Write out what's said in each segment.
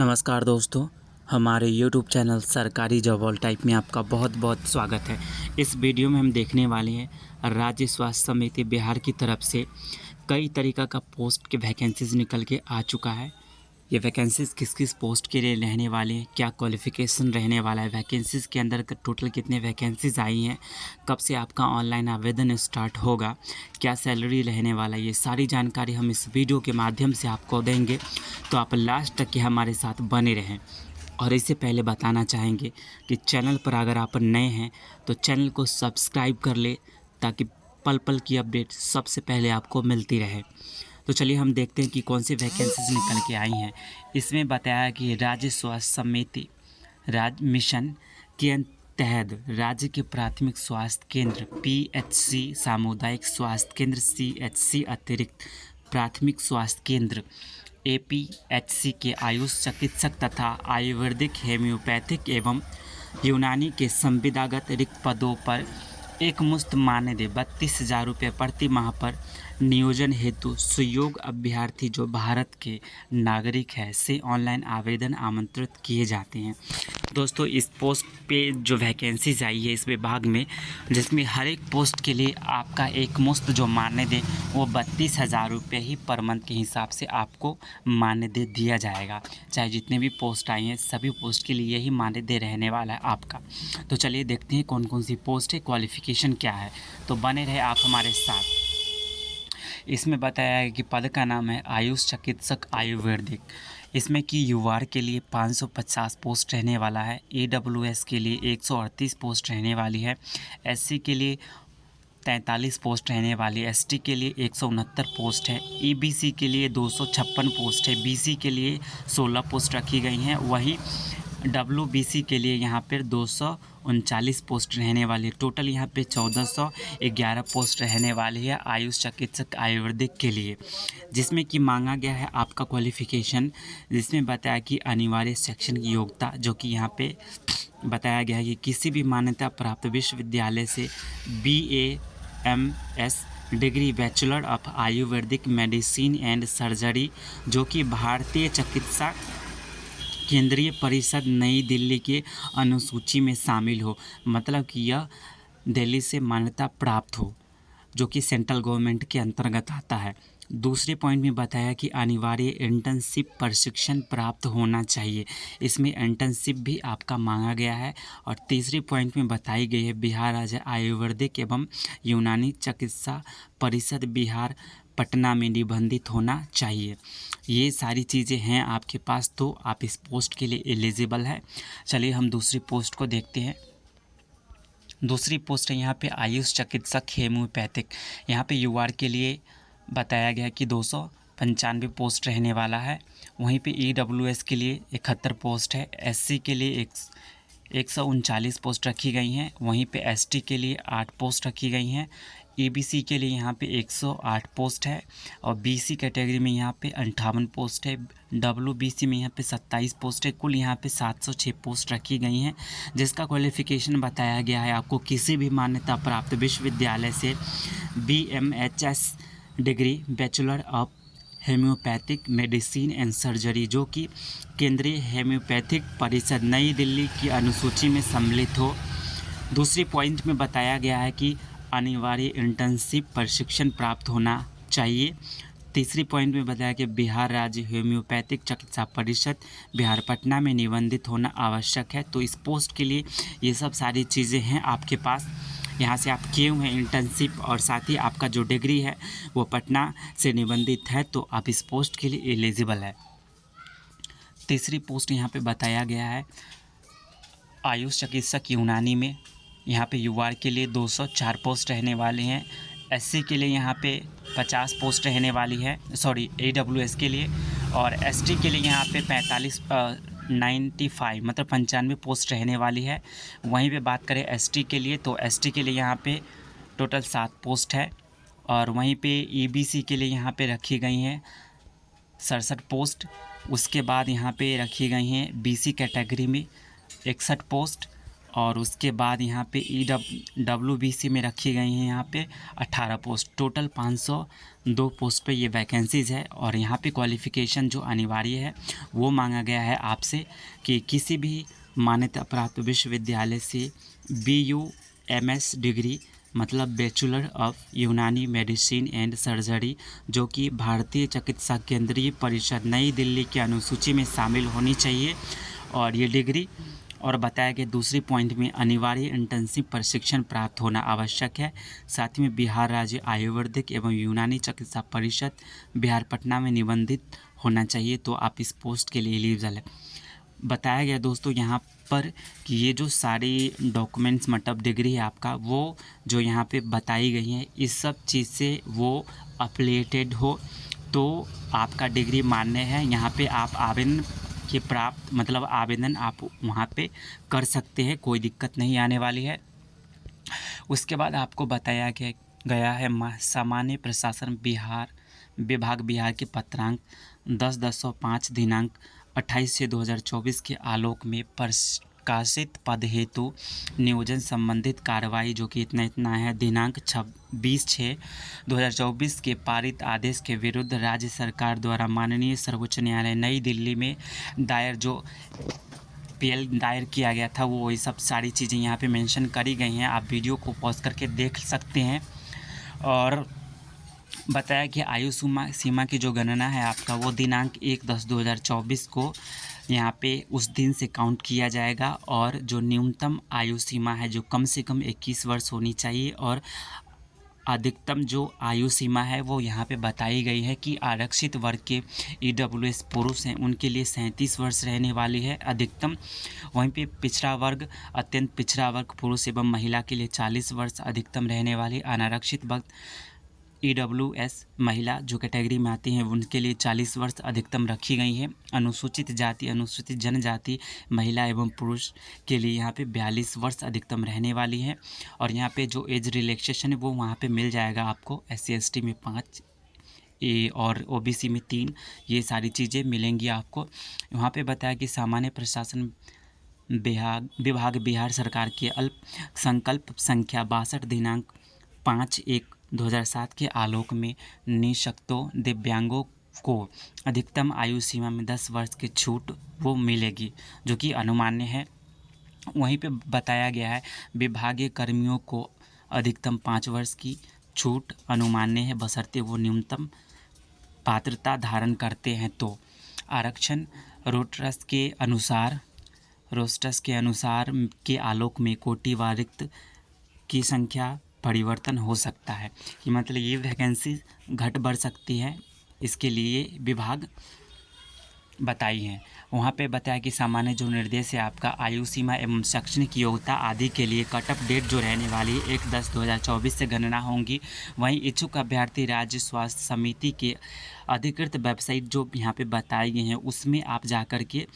नमस्कार दोस्तों, हमारे YouTube चैनल सरकारी जॉब ऑल टाइप में आपका बहुत बहुत स्वागत है। इस वीडियो में हम देखने वाले हैं राज्य स्वास्थ्य समिति बिहार की तरफ से कई तरीक़ा का पोस्ट के वैकेंसीज़ निकल के आ चुका है। ये वैकेंसीज़ किस किस पोस्ट के लिए रहने वाले हैं, क्या क्वालिफ़िकेशन रहने वाला है, वैकेंसीज़ के अंदर टोटल कितने वैकेंसीज़ आई हैं, कब से आपका ऑनलाइन आवेदन स्टार्ट होगा, क्या सैलरी रहने वाला है, ये सारी जानकारी हम इस वीडियो के माध्यम से आपको देंगे। तो आप लास्ट तक के हमारे साथ बने रहें। और इससे पहले बताना चाहेंगे कि चैनल पर अगर आप नए हैं तो चैनल को सब्सक्राइब कर ले ताकि पल पल की अपडेट सबसे पहले आपको मिलती रहे। तो चलिए हम देखते हैं कि कौन सी वैकेंसीज निकल के आई हैं। इसमें बताया कि राज्य स्वास्थ्य समिति राज्य मिशन के तहत राज्य के प्राथमिक स्वास्थ्य केंद्र PHC, सामुदायिक स्वास्थ्य केंद्र CHC, अतिरिक्त प्राथमिक स्वास्थ्य केंद्र APHC के आयुष चिकित्सक तथा आयुर्वेदिक, हेम्योपैथिक एवं यूनानी के संविदागत रिक्त पदों पर एक मुश्त मानदेय 32,000 रुपये प्रति माह पर नियोजन हेतु सुयोग्य अभ्यर्थी जो भारत के नागरिक है से ऑनलाइन आवेदन आमंत्रित किए जाते हैं। दोस्तों, इस पोस्ट पे जो वैकेंसीज आई है इस विभाग में, जिसमें हर एक पोस्ट के लिए आपका एक मुश्त जो मानदेय वो 32,000 रुपये ही पर मंथ के हिसाब से आपको मानदेय दिया जाएगा। चाहे जितने भी पोस्ट आई हैं सभी पोस्ट के लिए यही मानदेय रहने वाला है आपका। तो चलिए देखते हैं कौन कौन सी पोस्ट है, क्वालिफ़िकेशन क्या है। तो बने रहे आप हमारे साथ। इसमें बताया है कि पद का नाम है आयुष चिकित्सक आयुर्वेदिक। इसमें कि यूआर के लिए 550 पोस्ट रहने वाला है, AWS के लिए 138 पोस्ट रहने वाली है, SC के लिए 43 पोस्ट रहने वाली है, ST के लिए 169 पोस्ट है, EBC के लिए 256 पोस्ट है, BC के लिए 16 पोस्ट रखी गई हैं। वही WBC के लिए यहाँ पर 239 पोस्ट रहने वाली है। टोटल यहाँ पे 1411 पोस्ट रहने वाली है आयुष चिकित्सक आयुर्वेदिक के लिए, जिसमें कि मांगा गया है आपका क्वालिफ़िकेशन, जिसमें बताया कि अनिवार्य शैक्षणिक योग्यता, जो कि यहाँ पे बताया गया है कि किसी भी मान्यता प्राप्त विश्वविद्यालय से BA/MS degree bachelor of Ayurvedic medicine and surgery, जो कि भारतीय चिकित्सा केंद्रीय परिषद नई दिल्ली के अनुसूची में शामिल हो, मतलब कि यह दिल्ली से मान्यता प्राप्त हो, जो कि सेंट्रल गवर्नमेंट के अंतर्गत आता है। दूसरे पॉइंट में बताया कि अनिवार्य इंटर्नशिप प्रशिक्षण प्राप्त होना चाहिए, इसमें इंटर्नशिप भी आपका मांगा गया है। और तीसरे पॉइंट में बताई गई है बिहार राज्य आयुर्वेदिक एवं यूनानी चिकित्सा परिषद बिहार पटना में निबंधित होना चाहिए। ये सारी चीज़ें हैं आपके पास, तो आप इस पोस्ट के लिए एलिजिबल है। चलिए हम दूसरी पोस्ट को देखते हैं। दूसरी पोस्ट है यहाँ पे आयुष चिकित्सक हेम्योपैथिक। यहाँ पे यूआर के लिए बताया गया कि 295 पोस्ट रहने वाला है। वहीं पे EWS के लिए 71 पोस्ट है, SC के लिए 139 पोस्ट रखी गई हैं। वहीं पे ST के लिए 8 पोस्ट रखी गई हैं। EBC के लिए यहाँ पे 108 पोस्ट है और BC कैटेगरी में यहाँ पे 58 पोस्ट है। WBC में यहाँ पे 27 पोस्ट है। कुल यहाँ पे 706 पोस्ट रखी गई हैं, जिसका क्वालिफ़िकेशन बताया गया है आपको किसी भी मान्यता प्राप्त विश्वविद्यालय से BMHS degree bachelor of homoeopathic medicine and surgery, जो कि केंद्रीय हेम्योपैथिक परिषद नई दिल्ली की अनुसूची में सम्मिलित हो। दूसरी पॉइंट में बताया गया है कि अनिवार्य इंटर्नशिप प्रशिक्षण प्राप्त होना चाहिए। तीसरी पॉइंट में बताया कि बिहार राज्य होम्योपैथिक चिकित्सा परिषद बिहार पटना में निबंधित होना आवश्यक है। तो इस पोस्ट के लिए ये सब सारी चीज़ें हैं आपके पास। यहाँ से आप किए हुए हैं इंटर्नशिप और साथ ही आपका जो डिग्री है वो पटना से निबंधित है, तो आप इस पोस्ट के लिए एलिजिबल है। तीसरी पोस्ट यहाँ पे बताया गया है आयुष चिकित्सक यूनानी में। यहाँ पे यूआर के लिए 204 पोस्ट रहने वाले हैं। SC के लिए यहाँ पे 50 पोस्ट रहने वाली है, सॉरी AWS के लिए। और ST के लिए यहाँ पे 95 मतलब 95 पोस्ट रहने वाली है। वहीं पे बात करें ST के लिए, तो ST के लिए यहाँ पे टोटल 7 पोस्ट है। और वहीं पे EBC के लिए यहाँ पे रखी गई हैं 67 पोस्ट। उसके बाद यहाँ पे रखी गई हैं BC कैटेगरी में 61 पोस्ट और उसके बाद यहाँ पे EWBC में रखी गई हैं यहाँ पे 18 पोस्ट। टोटल 502 पोस्ट पे ये वैकेंसीज़ है। और यहाँ पे क्वालिफ़िकेशन जो अनिवार्य है वो मांगा गया है आपसे कि किसी भी मान्यता प्राप्त विश्वविद्यालय से BUMS डिग्री मतलब बैचलर ऑफ यूनानी मेडिसिन एंड सर्जरी जो कि भारतीय चिकित्सा केंद्रीय परिषद नई दिल्ली की अनुसूची में शामिल होनी चाहिए। और ये डिग्री और बताया कि दूसरी पॉइंट में अनिवार्य इंटर्नशिप प्रशिक्षण प्राप्त होना आवश्यक है। साथ ही में बिहार राज्य आयुर्वेदिक एवं यूनानी चिकित्सा परिषद बिहार पटना में निबंधित होना चाहिए। तो आप इस पोस्ट के लिए एलिजिबल है। बताया गया दोस्तों यहाँ पर कि ये जो सारी डॉक्यूमेंट्स मतलब डिग्री है आपका वो जो यहाँ पे बताई गई हैं इस सब चीज़ से वो अपडेटेड हो तो आपका डिग्री मान्य है। यहाँ पे आप आवेदन के प्राप्त मतलब आवेदन आप वहाँ पे कर सकते हैं, कोई दिक्कत नहीं आने वाली है। उसके बाद आपको बताया गया है सामान्य प्रशासन विभाग बिहार के पत्रांक 10/1005 दिनांक 28/6/2024 के आलोक में प्रकाशित पद हेतु नियोजन संबंधित कार्रवाई जो कि इतना है दिनांक 26/6/2024 के पारित आदेश के विरुद्ध राज्य सरकार द्वारा माननीय सर्वोच्च न्यायालय नई दिल्ली में दायर जो PL दायर किया गया था वो ये सब सारी चीज़ें यहाँ पे मेंशन करी गई हैं। आप वीडियो को पॉज करके देख सकते हैं। और बताया कि आयु सीमा की जो गणना है आपका वो दिनांक 1/10/2024 को यहाँ पे उस दिन से काउंट किया जाएगा। और जो न्यूनतम आयु सीमा है जो कम से कम 21 वर्ष होनी चाहिए और अधिकतम जो आयु सीमा है वो यहाँ पे बताई गई है कि आरक्षित वर्ग के EWS पुरुष हैं उनके लिए 37 वर्ष रहने वाली है अधिकतम। वहीं पे पिछड़ा वर्ग अत्यंत पिछड़ा वर्ग पुरुष एवं महिला के लिए 40 वर्ष अधिकतम रहने वाली। अनारक्षित वर्ग EWS महिला जो कैटेगरी में आती हैं उनके लिए 40 वर्ष अधिकतम रखी गई है। अनुसूचित जाति अनुसूचित जनजाति महिला एवं पुरुष के लिए यहाँ पे 42 वर्ष अधिकतम रहने वाली है। और यहाँ पे जो एज रिलैक्सेशन है वो वहाँ पे मिल जाएगा आपको SC ST में 5 और OBC में 3 ये सारी चीज़ें मिलेंगी आपको। वहाँ पे बताया कि सामान्य प्रशासन विभाग बिहार सरकार के संकल्प संख्या 62 दिनांक 5/1/2007 के आलोक में निःशक्तों दिव्यांगों को अधिकतम आयु सीमा में 10 वर्ष की छूट वो मिलेगी जो कि अनुमान्य है। वहीं पे बताया गया है विभागीय कर्मियों को अधिकतम 5 वर्ष की छूट अनुमान्य है बशर्ते वो न्यूनतम पात्रता धारण करते हैं। तो आरक्षण रोस्टर के अनुसार के आलोक में कोटिवार रिक्त की संख्या परिवर्तन हो सकता है कि मतलब ये वैकेंसी घट बढ़ सकती है, इसके लिए विभाग बताई हैं। वहाँ पे बताया कि सामान्य जो निर्देश है आपका आयु सीमा एवं शैक्षणिक योग्यता आदि के लिए कट ऑफ डेट जो रहने वाली है 1/10/2024 से गणना होंगी। वहीं इच्छुक अभ्यर्थी राज्य स्वास्थ्य समिति के अधिकृत वेबसाइट जो यहाँ पे बताई गई हैं उसमें आप जाकर के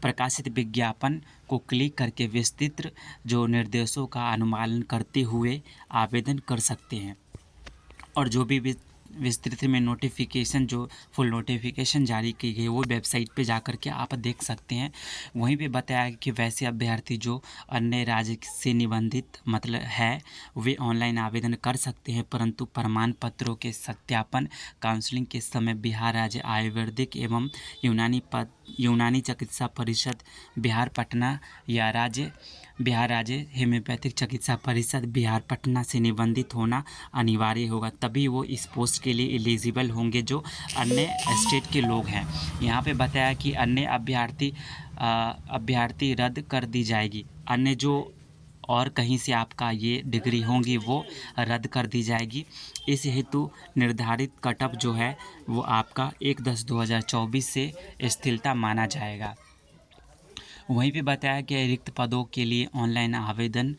प्रकाशित विज्ञापन को क्लिक करके विस्तृत जो निर्देशों का अनुपालन करते हुए आवेदन कर सकते हैं। और जो भी विस्तृत में नोटिफिकेशन जो फुल नोटिफिकेशन जारी की गई वो वेबसाइट पे जाकर के आप देख सकते हैं। वहीं पे बताया कि वैसे अभ्यर्थी जो अन्य राज्य से निबंधित मतलब है वे ऑनलाइन आवेदन कर सकते हैं, परंतु प्रमाण पत्रों के सत्यापन काउंसलिंग के समय बिहार राज्य आयुर्वेदिक एवं यूनानी चिकित्सा परिषद बिहार पटना या बिहार राज्य होम्योपैथिक चिकित्सा परिषद बिहार पटना से निबंधित होना अनिवार्य होगा, तभी वो इस पोस्ट के लिए एलिजिबल होंगे जो अन्य स्टेट के लोग हैं। यहाँ पे बताया कि अन्य अभ्यर्थी रद्द कर दी जाएगी। अन्य जो और कहीं से आपका ये डिग्री होंगी वो रद्द कर दी जाएगी। इस हेतु निर्धारित कट ऑफ जो है वो आपका 1/10/2024 से स्थिरता माना जाएगा। वहीं पे बताया कि रिक्त पदों के लिए ऑनलाइन आवेदन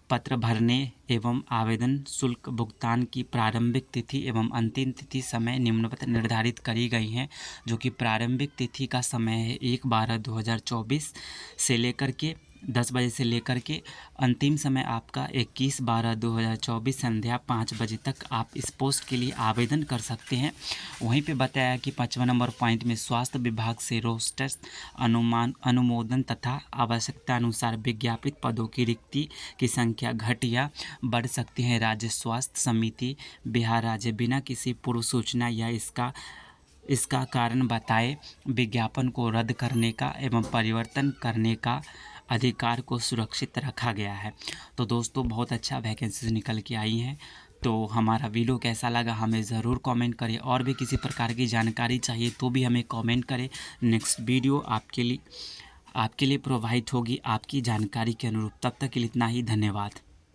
पत्र भरने एवं आवेदन शुल्क भुगतान की प्रारंभिक तिथि एवं अंतिम तिथि समय निम्नवत निर्धारित करी गई हैं, जो कि प्रारंभिक तिथि का समय है 1/12/2024 से लेकर के 10 बजे से लेकर के अंतिम समय आपका 21/12/2024 संध्या 5 बजे तक आप इस पोस्ट के लिए आवेदन कर सकते हैं। वहीं पे बताया कि 5वां नंबर पॉइंट में स्वास्थ्य विभाग से रोस्टर अनुमोदन तथा आवश्यकता अनुसार विज्ञापित पदों की रिक्ति की संख्या घट या बढ़ सकती है। राज्य स्वास्थ्य समिति बिहार राज्य बिना किसी पूर्व सूचना या इसका कारण बताए विज्ञापन को रद्द करने का एवं परिवर्तन करने का अधिकार को सुरक्षित रखा गया है। तो दोस्तों बहुत अच्छा वैकेंसीज निकल के आई हैं। तो हमारा वीडियो कैसा लगा हमें ज़रूर कमेंट करें, और भी किसी प्रकार की जानकारी चाहिए तो भी हमें कमेंट करें। नेक्स्ट वीडियो आपके लिए प्रोवाइड होगी आपकी जानकारी के अनुरूप। तब तक के लिए इतना ही, धन्यवाद।